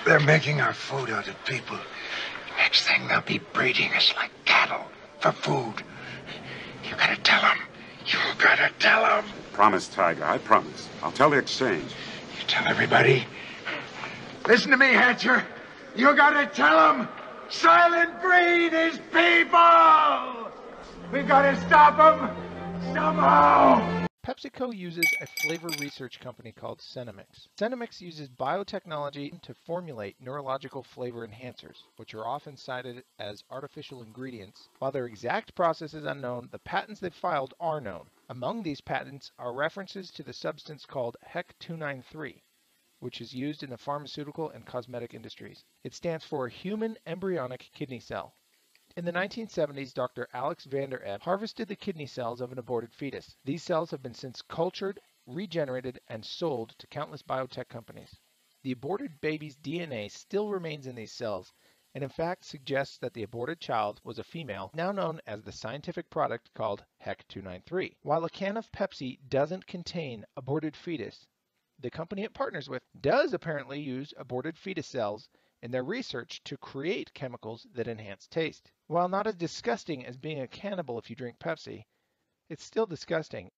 They're making our food out of people. Next thing, they'll be breeding us like cattle for food. You gotta tell them. You gotta tell them. Promise, Tiger, I promise. I'll tell the exchange. You tell everybody. Listen to me, Hatcher. You gotta tell them. Silent breed is people. We gotta stop them somehow. PepsiCo uses a flavor research company called Cenomix. Cenomix uses biotechnology to formulate neurological flavor enhancers, which are often cited as artificial ingredients. While their exact process is unknown, the patents they've filed are known. Among these patents are references to the substance called HEC-293, which is used in the pharmaceutical and cosmetic industries. It stands for Human Embryonic Kidney Cell. In the 1970s, Dr. Alex Vander Epp harvested the kidney cells of an aborted fetus. These cells have been since cultured, regenerated, and sold to countless biotech companies. The aborted baby's DNA still remains in these cells, and in fact suggests that the aborted child was a female, now known as the scientific product called HEC-293. While a can of Pepsi doesn't contain aborted fetus, the company it partners with does apparently use aborted fetus cells in their research to create chemicals that enhance taste. While not as disgusting as being a cannibal if you drink Pepsi, it's still disgusting.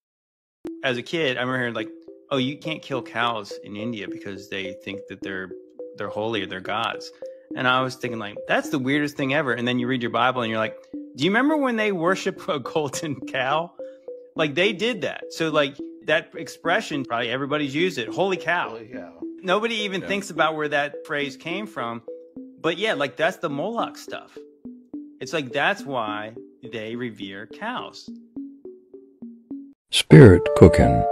As a kid, I remember hearing like, oh, you can't kill cows in India because they think that they're holy or they're gods. And I was thinking like, that's the weirdest thing ever. And then you read your Bible and you're like, do you remember when they worship a golden cow? Like they did that. So like that expression, probably everybody's used it. Holy cow. Holy cow. Nobody even thinks about where that phrase came from. But yeah, like that's the Moloch stuff. It's like that's why they revere cows. Spirit cooking.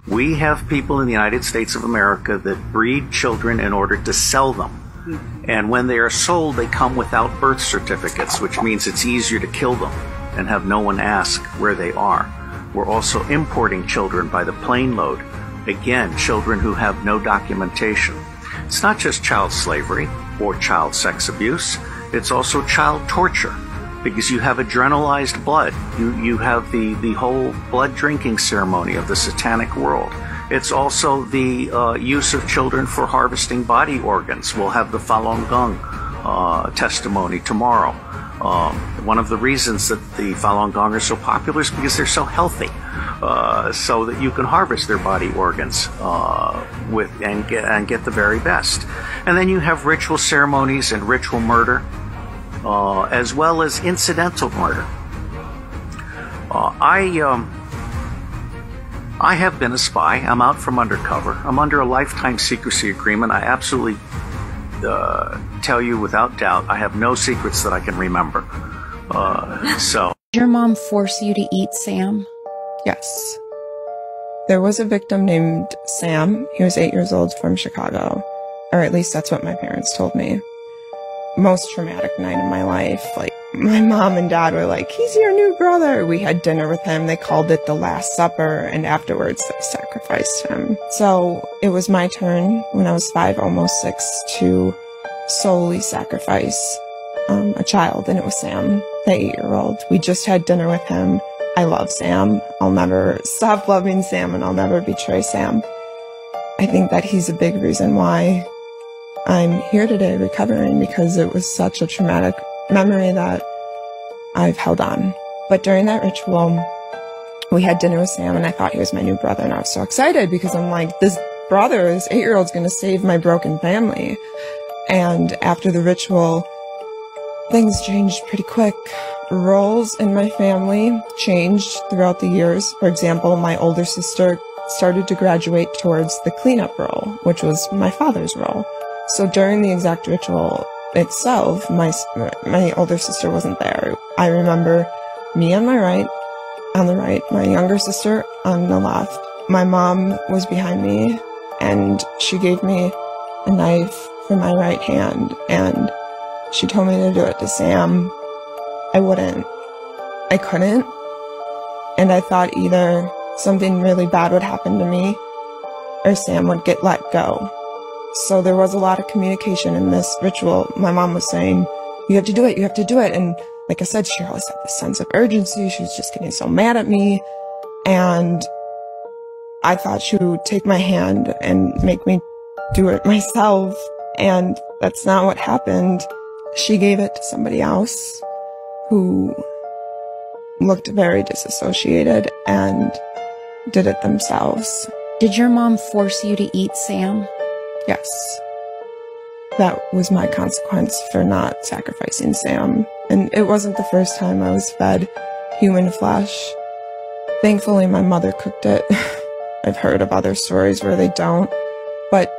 We have people in the United States of America that breed children in order to sell them. And when they are sold, they come without birth certificates, which means it's easier to kill them and have no one ask where they are. We're also importing children by the plane load. Again, children who have no documentation. It's not just child slavery or child sex abuse. It's also child torture, because you have adrenalized blood. You have the whole blood drinking ceremony of the satanic world. It's also the use of children for harvesting body organs. We'll have the Falun Gong testimony tomorrow. One of the reasons that the Falun Gong are so popular is because they're so healthy, so that you can harvest their body organs and get the very best. And then you have ritual ceremonies and ritual murder, as well as incidental murder. I have been a spy. I'm out from undercover. I'm under a lifetime secrecy agreement. I absolutely tell you without doubt, I have no secrets that I can remember. So. Did your mom force you to eat Sam? Yes. There was a victim named Sam. He was 8 years old, from Chicago. Or at least that's what my parents told me. Most traumatic night of my life. Like, my mom and dad were like, he's your new brother. We had dinner with him. They called it the Last Supper, and afterwards they sacrificed him. So it was my turn when I was 5, almost 6, to solely sacrifice a child, and it was Sam, the 8-year-old. We just had dinner with him. I love Sam. I'll never stop loving Sam, and I'll never betray Sam. I think that he's a big reason why I'm here today recovering, because it was such a traumatic memory that I've held on. But during that ritual, we had dinner with Sam, and I thought he was my new brother, and I was so excited because I'm like, this brother, this 8-year-old's going to save my broken family. And after the ritual, things changed pretty quick. roles in my family changed throughout the years. For example, my older sister started to graduate towards the cleanup role, which was my father's role. So during the exact ritual itself, my older sister wasn't there. I remember me on the right, my younger sister on the left. My mom was behind me, and she gave me a knife for my right hand, and she told me to do it to Sam. I wouldn't. I couldn't. And I thought either something really bad would happen to me or Sam would get let go. So there was a lot of communication in this ritual. My mom was saying, you have to do it, you have to do it. And like I said, she always had this sense of urgency. She was just getting so mad at me. And I thought she would take my hand and make me do it myself. And that's not what happened. She gave it to somebody else who looked very disassociated and did it themselves. Did your mom force you to eat Sam? Yes. That was my consequence for not sacrificing Sam. And it wasn't the first time I was fed human flesh. Thankfully, my mother cooked it. I've heard of other stories where they don't. But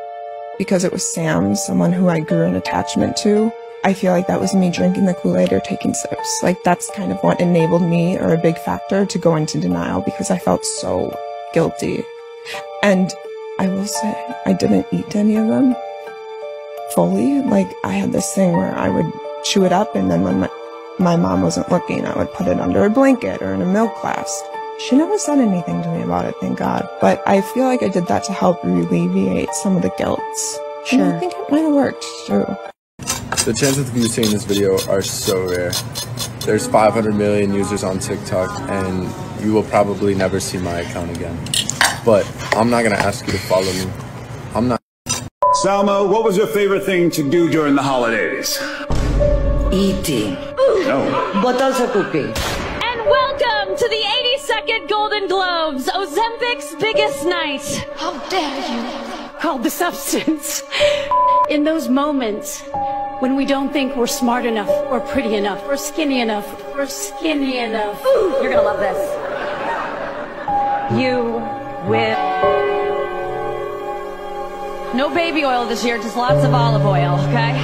because it was Sam, someone who I grew an attachment to, I feel like that was me drinking the Kool-Aid or taking sips. Like, that's kind of what enabled me, or a big factor, to go into denial, because I felt so guilty. And I will say, I didn't eat any of them fully. Like, I had this thing where I would chew it up, and then when my mom wasn't looking, I would put it under a blanket or in a milk glass. She never said anything to me about it, thank God. But I feel like I did that to help alleviate some of the guilt. Sure. And I think it might have worked, too. The chances of you seeing this video are so rare. There's 500 million users on TikTok, and you will probably never see my account again. But I'm not gonna ask you to follow me. I'm not. Salma, what was your favorite thing to do during the holidays? Eating. No. But also cooking. And welcome to the 82nd Golden Globes, Ozempic's biggest night. How dare you? Called the substance. In those moments when we don't think we're smart enough, or pretty enough, or skinny enough, or skinny enough. Ooh, you're gonna love this. You will. No baby oil this year, just lots of olive oil, okay?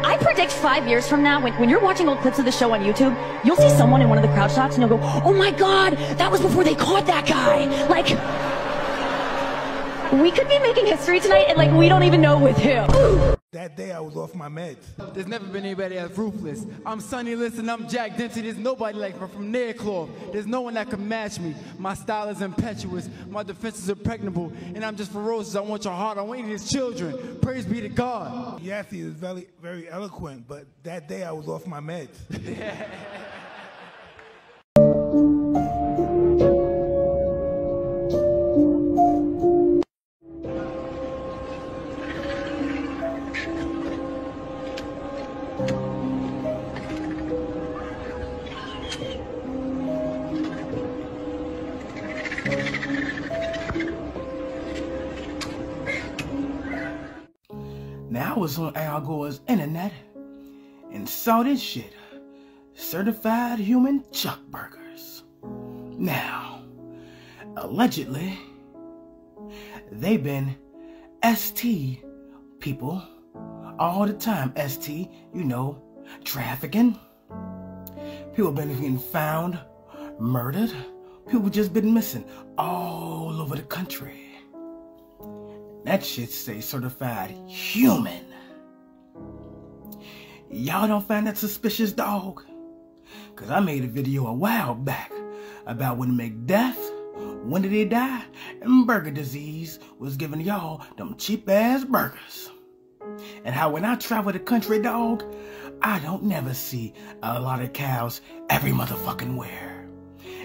I predict 5 years from now, when you're watching old clips of the show on YouTube, you'll see someone in one of the crowd shots and you'll go, oh my God, that was before they caught that guy. Like, we could be making history tonight, and like, we don't even know with who. That day I was off my meds. There's never been anybody as ruthless. I'm Sonny Liston, I'm Jack Dempsey. There's nobody like me from Nairclaw. There's no one that can match me. My style is impetuous, my defense is impregnable, and I'm just ferocious. I want your heart, I want his children. Praise be to God. Yes, he is very, very eloquent, but that day I was off my meds. Now I was on Al Gore's internet and saw this shit. Certified human chuck burgers. Now, allegedly, they've been ST people all the time. ST, you know, trafficking. People been getting found, murdered. People just been missing all over the country. That shit say certified human. Y'all don't find that suspicious, dog? Cause I made a video a while back about when Macbeth, when did he die, and burger disease was giving y'all them cheap ass burgers. And how when I travel the country, dog, I don't never see a lot of cows every motherfucking where.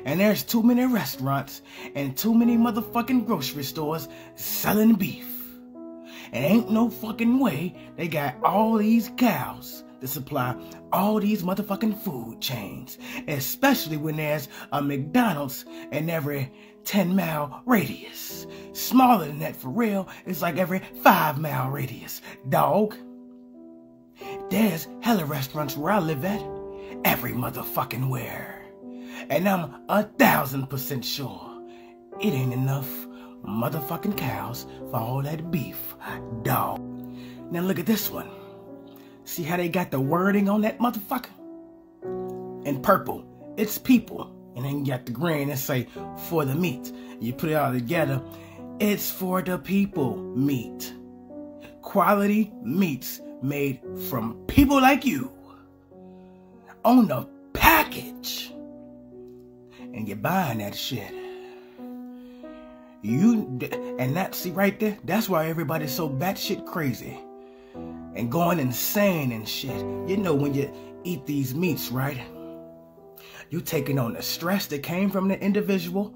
And there's too many restaurants and too many motherfucking grocery stores selling beef. And ain't no fucking way they got all these cows to supply all these motherfucking food chains. Especially when there's a McDonald's in every 10-mile radius. Smaller than that for real, it's like every 5-mile radius. Dog. There's hella restaurants where I live at, every motherfucking where. And I'm 1000% sure it ain't enough motherfucking cows for all that beef, dog. Now look at this one. See how they got the wording on that motherfucker? In purple, it's people. And then you got the green that say, for the meat. You put it all together, it's for the people meat. Quality meats made from people like you. On the package. And you're buying that shit. And that, see right there, that's why everybody's so batshit crazy. And going insane and shit. You know when you eat these meats, right? You taking on the stress that came from the individual,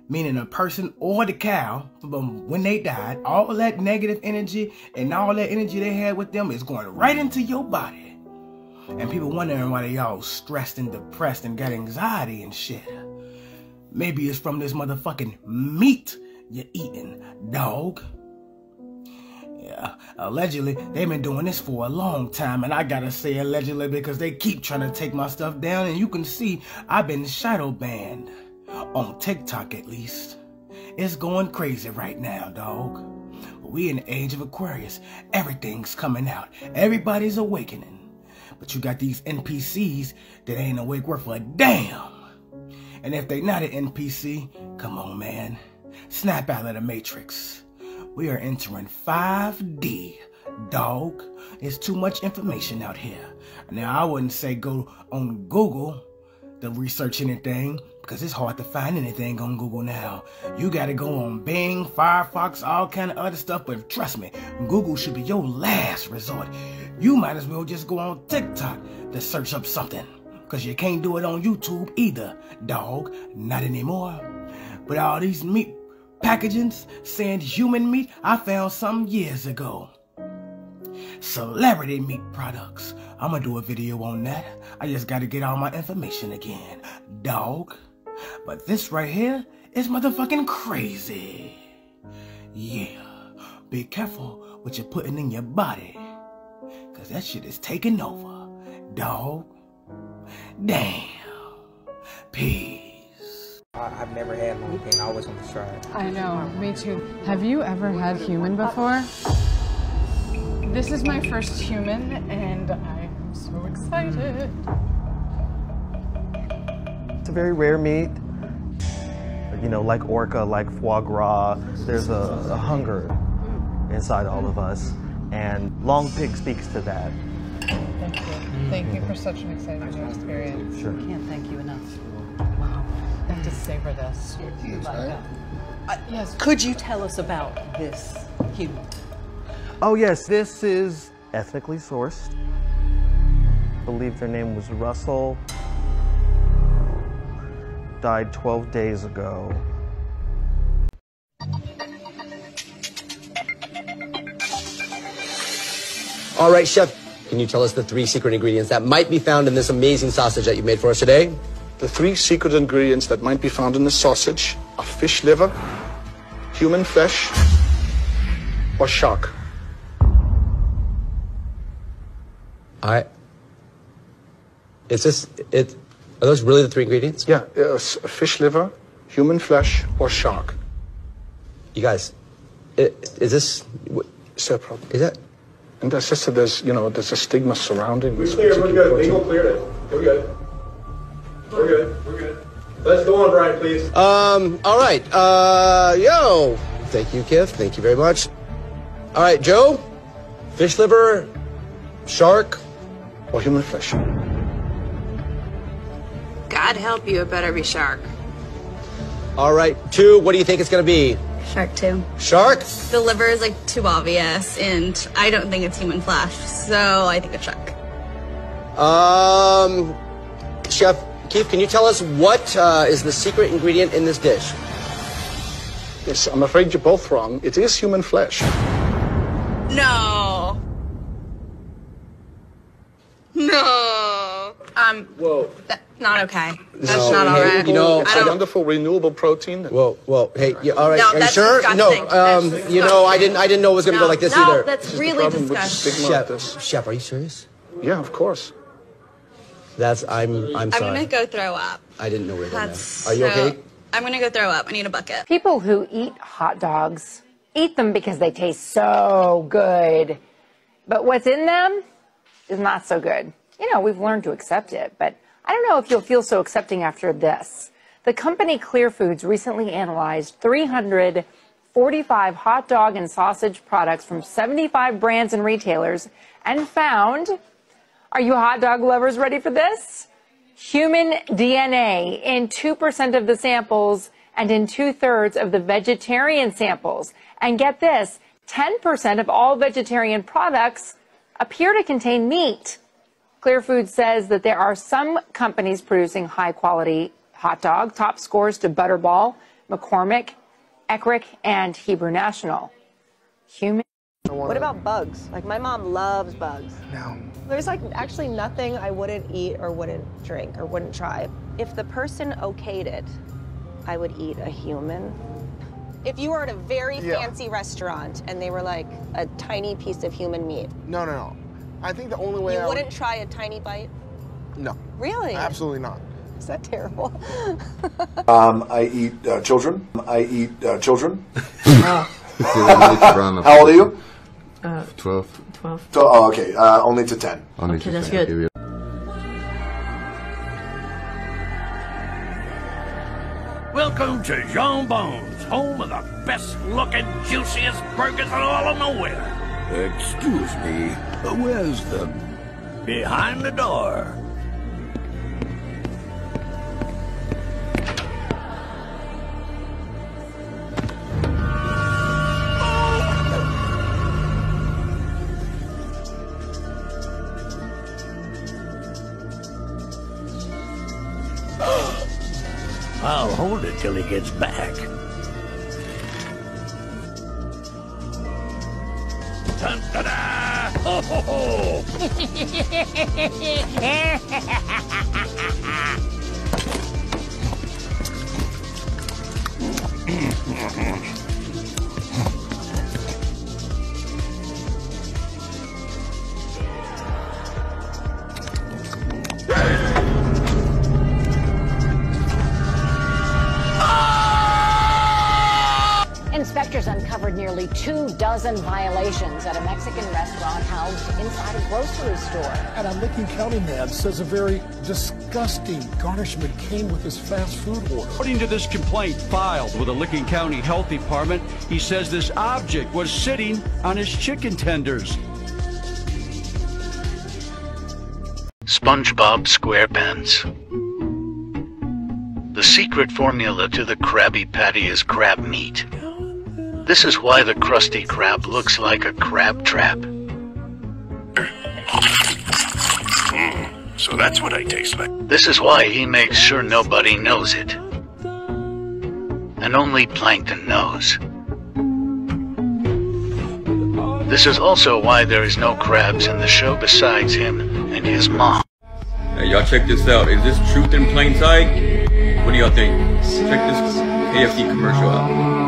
meaning a person or the cow, when they died, all that negative energy and all that energy they had with them is going right into your body. And people wondering why they all stressed and depressed and got anxiety and shit. Maybe it's from this motherfucking meat you're eating, dog. Yeah, allegedly, they've been doing this for a long time, and I gotta say allegedly because they keep trying to take my stuff down, and you can see I've been shadow banned. On TikTok, at least. It's going crazy right now, dog. But we in the age of Aquarius. Everything's coming out. Everybody's awakening. But you got these NPCs that ain't awake worth a damn. And if they not an NPC, come on, man. Snap out of the Matrix. We are entering 5D, dog. There's too much information out here. Now, I wouldn't say go on Google to research anything, because it's hard to find anything on Google now. You gotta go on Bing, Firefox, all kind of other stuff, but trust me, Google should be your last resort. You might as well just go on TikTok to search up something, because you can't do it on YouTube either, dog. Not anymore. But all these meat packagings saying human meat, I found some years ago. Celebrity meat products. I'm gonna do a video on that. I just gotta get all my information again, dog. But this right here is motherfucking crazy. Yeah, be careful what you're putting in your body, cause that shit is taking over, dog. Damn. Peace. I've never had long pain. I always want to try it. I know, me too. Have you ever had human before? This is my first human, and I'm so excited. It's a very rare meat. You know, like orca, like foie gras, there's a hunger inside all of us, and long pig speaks to that. Thank you. Thank you for such an exciting experience. Sure. Can't thank you enough. Wow. I have to savor this. Yes. Could you tell us about this human? Oh yes, this is ethnically sourced. I believe their name was Russell. Died 12 days ago. All right, Chef, can you tell us the 3 secret ingredients that might be found in this amazing sausage that you made for us today? The 3 secret ingredients that might be found in the sausage are fish liver, human flesh, or shark. All right. Are those really the 3 ingredients? Yeah, fish liver, human flesh, or shark. You guys, is this... Is that a problem? Is it? And that's just that there's a stigma surrounding this. We're good. Legal cleared it. We're good. We're good. We're good. Let's go on, Brian, please. All right. Yo. Thank you, Kif. Thank you very much. All right, Joe. Fish liver, shark, or human flesh. God help you, it better be shark. All right, 2. What do you think it's going to be? Shark too. Shark? The liver is like too obvious, and I don't think it's human flesh, so I think it's shark. Chef Keith, can you tell us what is the secret ingredient in this dish? Yes, I'm afraid you're both wrong. It is human flesh. No. No. Whoa. Not okay. That's No, not all hey, right. you know, I don't. Wonderful renewable protein. Well, hey, all right, No, are you that's sure? disgusting. No, That's you know, I didn't know it was gonna go like this no, either. that's really disgusting. Chef, are you serious? Yeah, of course. I'm I'm sorry. gonna go throw up. I didn't know we were there. That's Are you okay? I'm gonna go throw up. I need a bucket. People who eat hot dogs eat them because they taste so good. But what's in them is not so good. You know, we've learned to accept it, but I don't know if you'll feel so accepting after this. The company Clear Foods recently analyzed 345 hot dog and sausage products from 75 brands and retailers and found, are you hot dog lovers ready for this? Human DNA in 2% of the samples and in 2/3 of the vegetarian samples. And get this, 10% of all vegetarian products appear to contain meat. Clear Foods says that there are some companies producing high-quality hot dog, top scores to Butterball, McCormick, Eckrich, and Hebrew National. What about bugs? Like, my mom loves bugs. No. There's like actually nothing I wouldn't eat or wouldn't drink or wouldn't try. If the person okayed it, I would eat a human. If you were at a very fancy restaurant and they were like a tiny piece of human meat. No. I think the only way You wouldn't try a tiny bite? No. Really? Absolutely not. Is that terrible? I eat children. I eat children. How old are you? 12. 12. Oh, okay. Only to 10. Only Okay, to that's 10. good. Welcome to Jean Bones, home of the best-looking, juiciest burgers in all of nowhere. Excuse me, where's the... Behind the door. I'll hold it till he gets back. Dun-da-da! Ho, ho, ho! Inspectors uncovered nearly 24 violations at a Mexican restaurant housed inside a grocery store. And a Licking County man says a very disgusting garnishment came with his fast food order. According to this complaint filed with the Licking County Health Department, he says this object was sitting on his chicken tenders. SpongeBob SquarePants. The secret formula to the Krabby Patty is crab meat. This is why the Krusty Krab looks like a crab trap. So that's what I taste like. This is why he makes sure nobody knows it. And only Plankton knows. This is also why there is no crabs in the show besides him and his mom. Hey, y'all check this out. Is this truth in plain sight? What do y'all think? Check this KFC commercial out.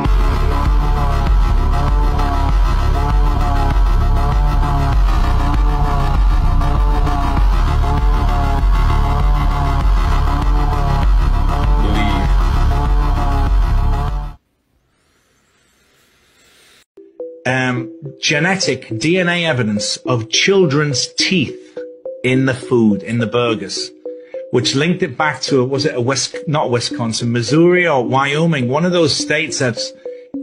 Genetic DNA evidence of children's teeth in the food, in the burgers, which linked it back to, was it not Wisconsin, Missouri or Wyoming, one of those states that's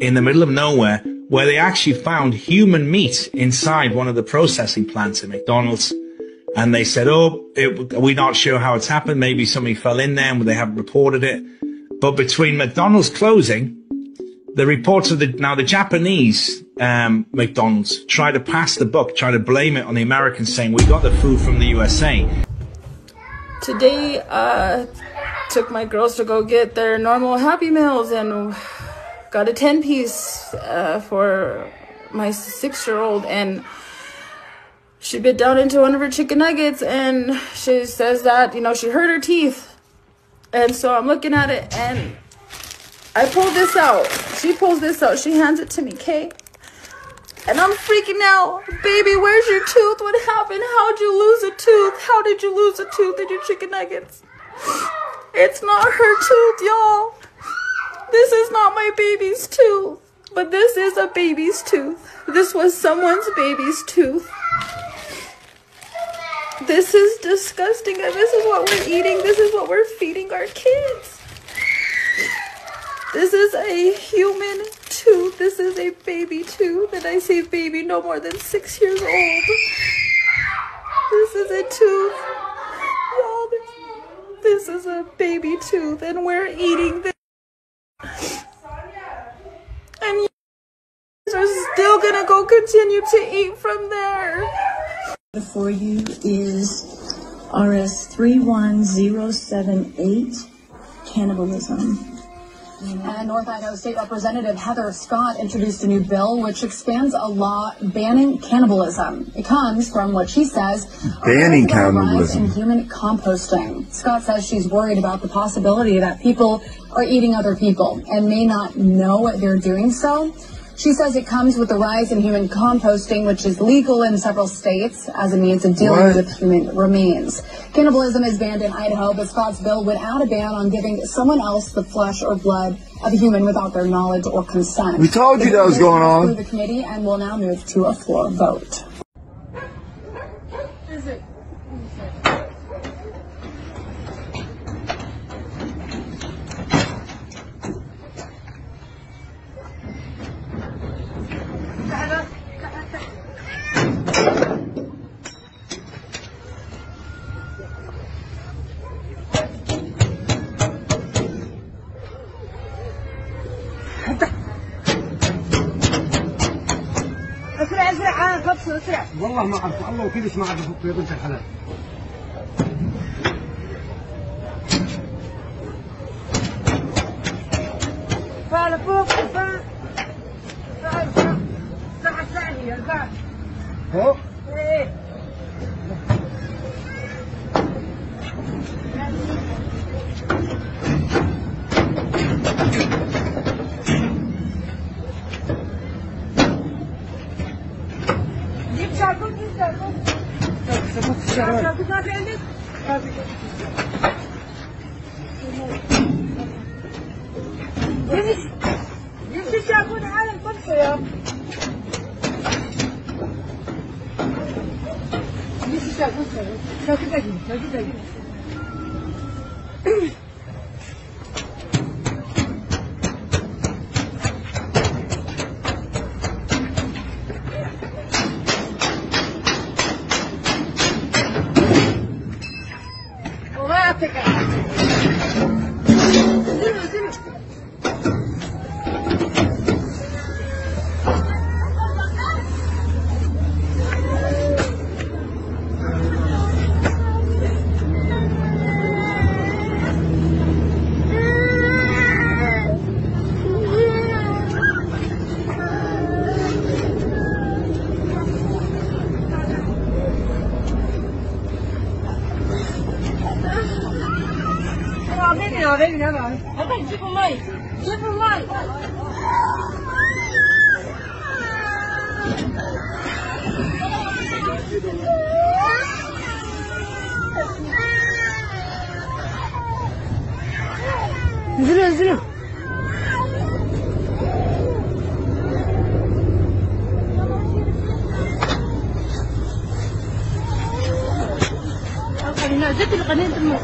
in the middle of nowhere, where they actually found human meat inside one of the processing plants at McDonald's. And they said, we're not sure how it's happened. Maybe somebody fell in there and they haven't reported it. But between McDonald's closing, the reports of the Japanese McDonald's try to pass the buck, try to blame it on the Americans, saying we got the food from the USA. Today, took my girls to go get their normal Happy Meals and got a 10-piece for my 6-year-old, and she bit down into one of her chicken nuggets and she says that, she hurt her teeth. And so I'm looking at it and I pull this out. She pulls this out. She hands it to me, okay? And I'm freaking out. Baby, where's your tooth? What happened? How'd you lose a tooth? How did you lose a tooth in your chicken nuggets? It's not her tooth, y'all. This is not my baby's tooth. But this is a baby's tooth. This was someone's baby's tooth. This is disgusting, and this is what we're eating. This is what we're feeding our kids. This is a human tooth. This is a baby tooth, and I say baby no more than 6 years old. This is a tooth. Y'all, this is a baby tooth, and we're eating this. And you are still gonna go continue to eat from there. Before you is RS 31078, cannibalism. And North Idaho State Representative Heather Scott introduced a new bill which expands a law banning cannibalism. It comes from what she says Banning a rise cannibalism. in human composting. Scott says she's worried about the possibility that people are eating other people and may not know they're doing so. She says it comes with the rise in human composting, which is legal in several states as a means of dealing with human remains. Cannibalism is banned in Idaho, but Scott's bill would add a ban on giving someone else the flesh or blood of a human without their knowledge or consent. We told you that was going on. Through the committee and will now move to a floor vote. والله ما اعرف الله وكيلش ما اعرف يا بنت الحلال. فعل فوق فعل الساعة الثانية الباب فوق؟ ايه انزلوا نزلت القناه تموت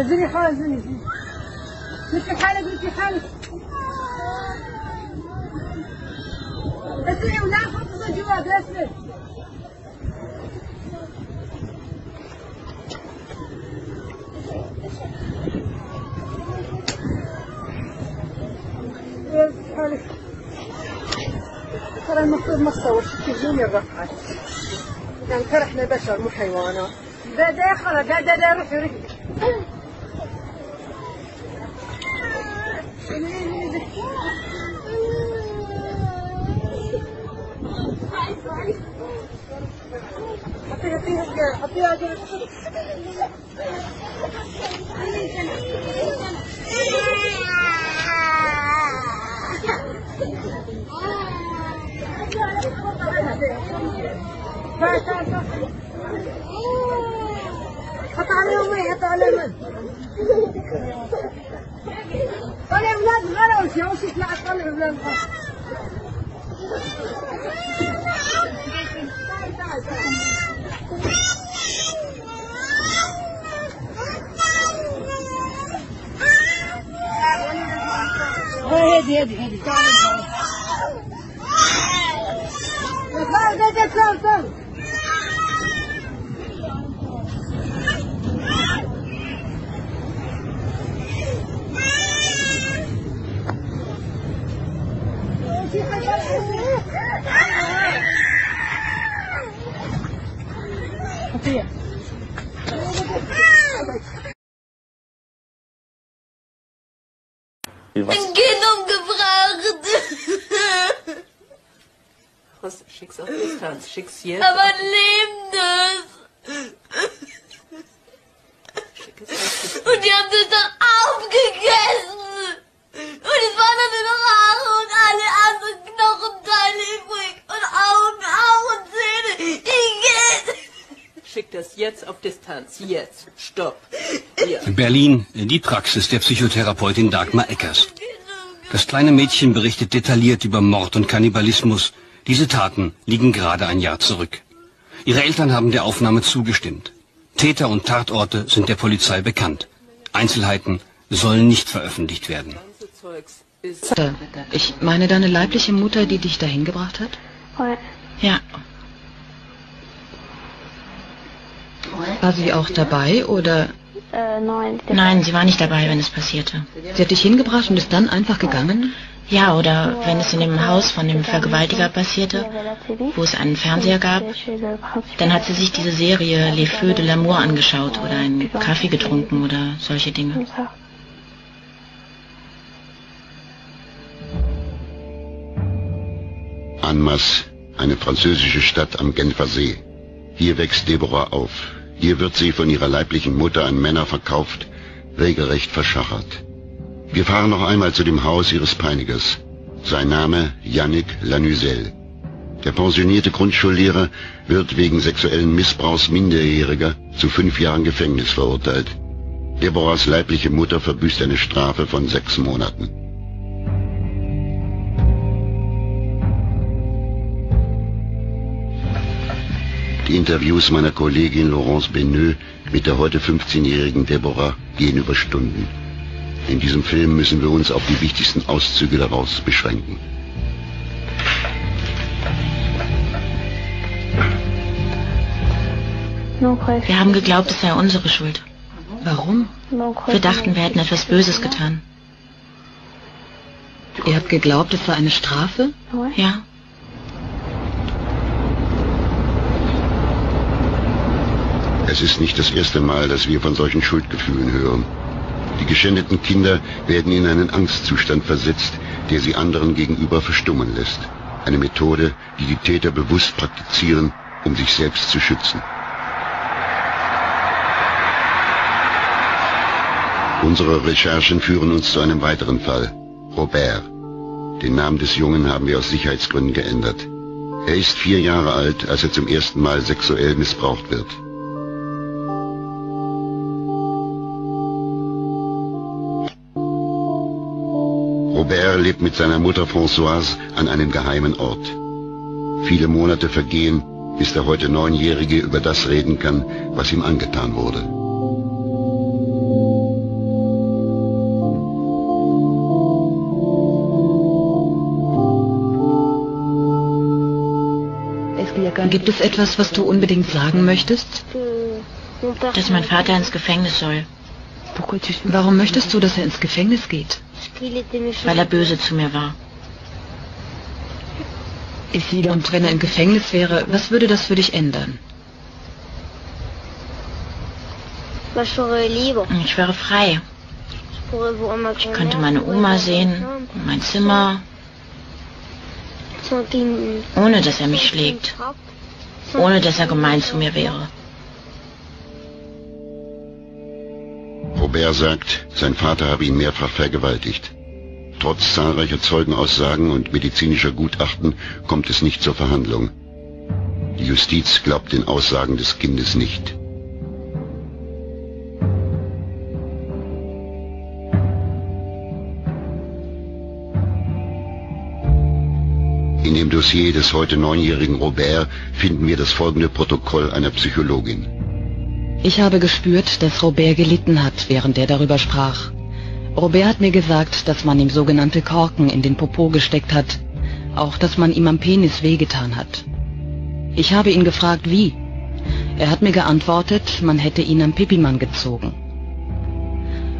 زني خالص زني مثل حالك مثل حالك ترى المفروض ما تصور تلفزيون الرفعة يعني ترى احنا بشر مو حيوانات ده خلاص ده روح يريد حطيها حط عليهم مي حط عليهم طلع اولاد غلوا شو وش يطلع طلع اولاد هدي تعال Ein Kind umgebracht. Was? Schick's auf Distanz. Schick's jetzt. Aber ein lebendes. Und die haben das doch aufgegessen. Und es war dann nur noch Haare und alle anderen Knochenteile übrig. Und Augen auch und Zähne. Schick das jetzt auf Distanz. Jetzt. Stopp. Hier. Berlin, die Praxis der Psychotherapeutin Dagmar Eckers. Das kleine Mädchen berichtet detailliert über Mord und Kannibalismus. Diese Taten liegen gerade ein Jahr zurück. Ihre Eltern haben der Aufnahme zugestimmt. Täter und Tatorte sind der Polizei bekannt. Einzelheiten sollen nicht veröffentlicht werden. Ich meine deine leibliche Mutter, die dich dahin gebracht hat? Ja. War sie auch dabei, oder? Nein, sie war nicht dabei, wenn es passierte. Sie hat dich hingebracht und ist dann einfach gegangen? Ja, oder wenn es in dem Haus von dem Vergewaltiger passierte, wo es einen Fernseher gab, dann hat sie sich diese Serie Les Feux de l'amour angeschaut oder einen Kaffee getrunken oder solche Dinge. Annemasse, eine französische Stadt am Genfer See. Hier wächst Deborah auf. Hier wird sie von ihrer leiblichen Mutter an Männer verkauft, regelrecht verschachert. Wir fahren noch einmal zu dem Haus ihres Peinigers. Sein Name Yannick Lanuzel. Der pensionierte Grundschullehrer wird wegen sexuellen Missbrauchs Minderjähriger zu 5 Jahren Gefängnis verurteilt. Deborahs leibliche Mutter verbüßt eine Strafe von 6 Monaten. Die Interviews meiner Kollegin Laurence Beneux mit der heute 15-jährigen Deborah gehen über Stunden. In diesem Film müssen wir uns auf die wichtigsten Auszüge daraus beschränken. Wir haben geglaubt, es sei unsere Schuld. Warum? Wir dachten, wir hätten etwas Böses getan. Ihr habt geglaubt, es war eine Strafe? Ja. Es ist nicht das erste Mal, dass wir von solchen Schuldgefühlen hören. Die geschändeten Kinder werden in einen Angstzustand versetzt, der sie anderen gegenüber verstummen lässt. Eine Methode, die die Täter bewusst praktizieren, um sich selbst zu schützen. Unsere Recherchen führen uns zu einem weiteren Fall. Robert. Den Namen des Jungen haben wir aus Sicherheitsgründen geändert. Er ist 4 Jahre alt, als er zum ersten Mal sexuell missbraucht wird. Robert lebt mit seiner Mutter Françoise an einem geheimen Ort. Viele Monate vergehen, bis der heute 9-Jährige über das reden kann, was ihm angetan wurde. Gibt es etwas, was du unbedingt sagen möchtest? Dass mein Vater ins Gefängnis soll. Warum möchtest du, dass er ins Gefängnis geht? Weil er böse zu mir war. Und wenn er im Gefängnis wäre, was würde das für dich ändern? Ich wäre frei. Ich könnte meine Oma sehen, mein Zimmer, ohne dass er mich schlägt, ohne dass er gemein zu mir wäre. Robert sagt, sein Vater habe ihn mehrfach vergewaltigt. Trotz zahlreicher Zeugenaussagen und medizinischer Gutachten kommt es nicht zur Verhandlung. Die Justiz glaubt den Aussagen des Kindes nicht. In dem Dossier des heute 9-jährigen Robert finden wir das folgende Protokoll einer Psychologin. Ich habe gespürt, dass Robert gelitten hat, während er darüber sprach. Robert hat mir gesagt, dass man ihm sogenannte Korken in den Popo gesteckt hat, auch dass man ihm am Penis wehgetan hat. Ich habe ihn gefragt, wie. Er hat mir geantwortet, man hätte ihn am Pipimann gezogen.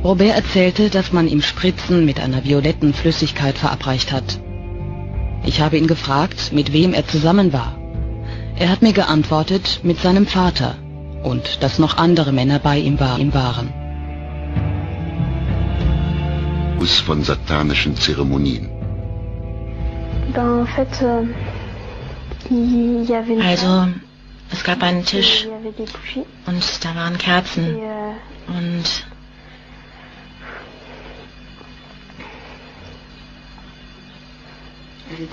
Robert erzählte, dass man ihm Spritzen mit einer violetten Flüssigkeit verabreicht hat. Ich habe ihn gefragt, mit wem er zusammen war. Er hat mir geantwortet, mit seinem Vater, und dass noch andere Männer bei ihm waren. Von satanischen Zeremonien. Also, es gab einen Tisch und da waren Kerzen und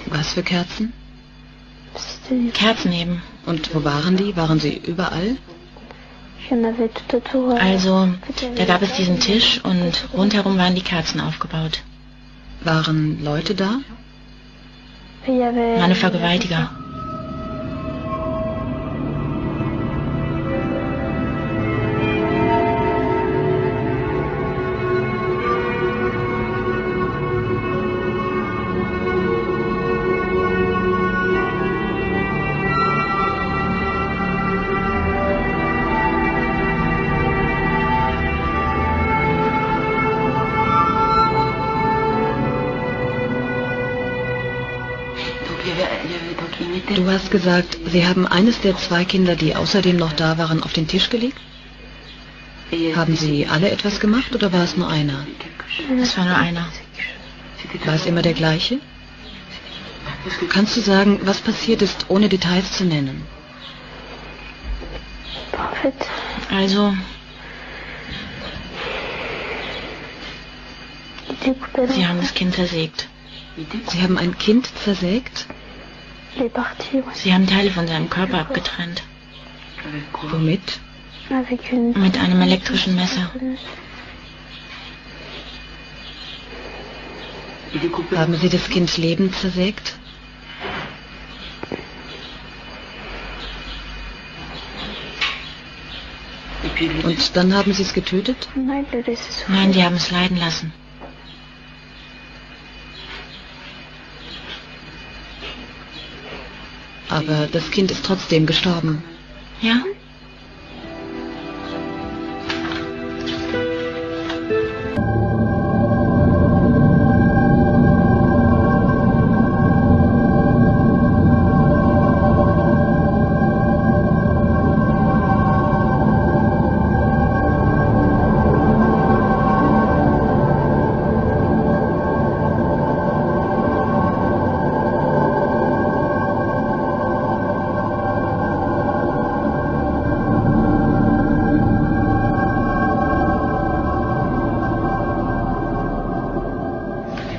was für Kerzen? Kerzen eben. Und wo waren die? Waren sie überall? Also, da gab es diesen Tisch und rundherum waren die Kerzen aufgebaut. Waren Leute da? Meine Vergewaltiger. Du hast gesagt, Sie haben eines der 2 Kinder, die außerdem noch da waren, auf den Tisch gelegt? Haben Sie alle etwas gemacht oder war es nur einer? Es war nur einer. War es immer der gleiche? Kannst du sagen, was passiert ist, ohne Details zu nennen? Also, sie haben das Kind zersägt. Sie haben ein Kind zersägt? Sie haben Teile von seinem Körper abgetrennt. Womit? Mit einem elektrischen Messer. Haben Sie das Kind lebend zersägt? Und dann haben Sie es getötet? Nein, die haben es leiden lassen. Aber das Kind ist trotzdem gestorben. Ja?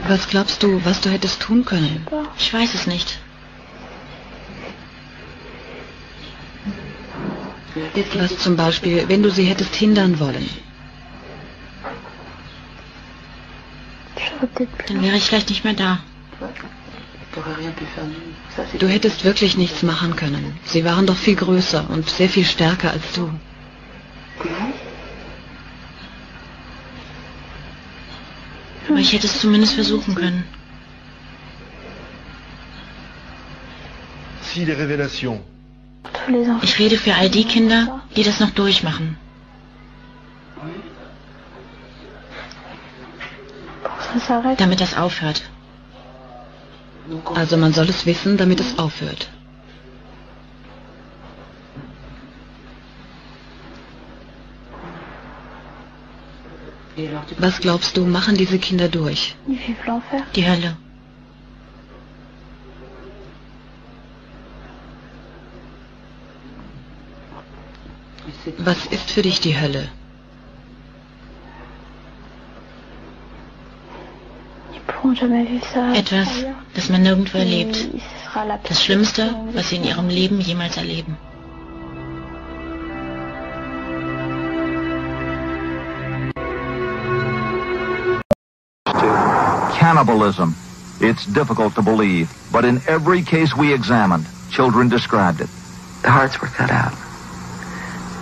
Was glaubst du, was du hättest tun können? Ich weiß es nicht. Was zum Beispiel, wenn du sie hättest hindern wollen? Dann wäre ich vielleicht nicht mehr da. Du hättest wirklich nichts machen können. Sie waren doch viel größer und sehr viel stärker als du. Aber ich hätte es zumindest versuchen können. Si les révélations Ich rede für all die Kinder, die das noch durchmachen. Damit das aufhört. Also man soll es wissen, damit es aufhört. Was glaubst du, machen diese Kinder durch? Die Hölle. Was ist für dich die Hölle? Etwas, das man nirgendwo erlebt. Das Schlimmste, was sie in ihrem Leben jemals erleben. Cannibalism. It's difficult to believe, but in every case we examined, children described it. The hearts were cut out,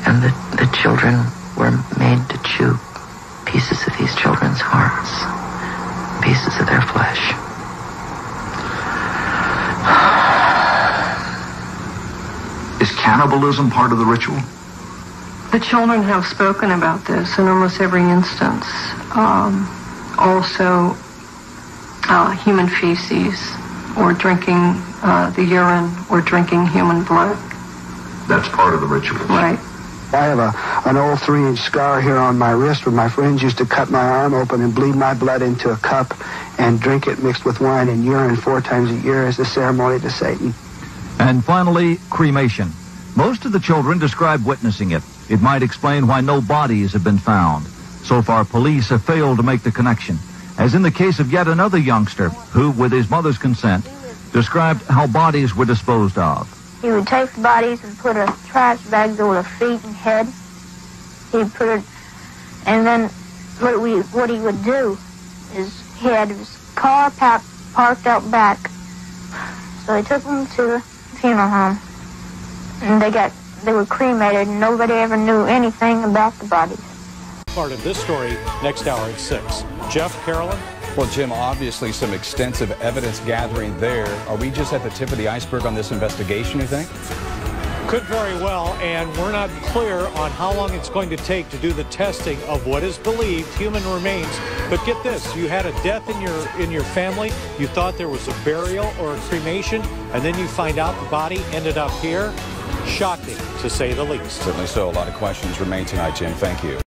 and the children were made to chew pieces of these children's hearts, pieces of their flesh. Is cannibalism part of the ritual? The children have spoken about this in almost every instance. Also, human feces, or drinking the urine, or drinking human blood. That's part of the ritual. Right. I have an old 3-inch scar here on my wrist where my friends used to cut my arm open and bleed my blood into a cup and drink it mixed with wine and urine 4 times a year as a ceremony to Satan. And finally, cremation. Most of the children describe witnessing it. It might explain why no bodies have been found. So far, police have failed to make the connection, as in the case of yet another youngster who, with his mother's consent, described how bodies were disposed of. He would take the bodies and put a trash bag over the feet and head. He'd put it, and then what he would do is he had his car parked out back. So he took them to the funeral home, and they were cremated, and nobody ever knew anything about the bodies. Part of this story next hour at 6. Jeff, Carolyn? Well, Jim, obviously some extensive evidence gathering there. Are we just at the tip of the iceberg on this investigation, you think? Could very well, and we're not clear on how long it's going to take to do the testing of what is believed human remains. But get this, you had a death in your family, you thought there was a burial or a cremation, and then you find out the body ended up here. Shocking, to say the least. Certainly so. A lot of questions remain tonight, Jim. Thank you.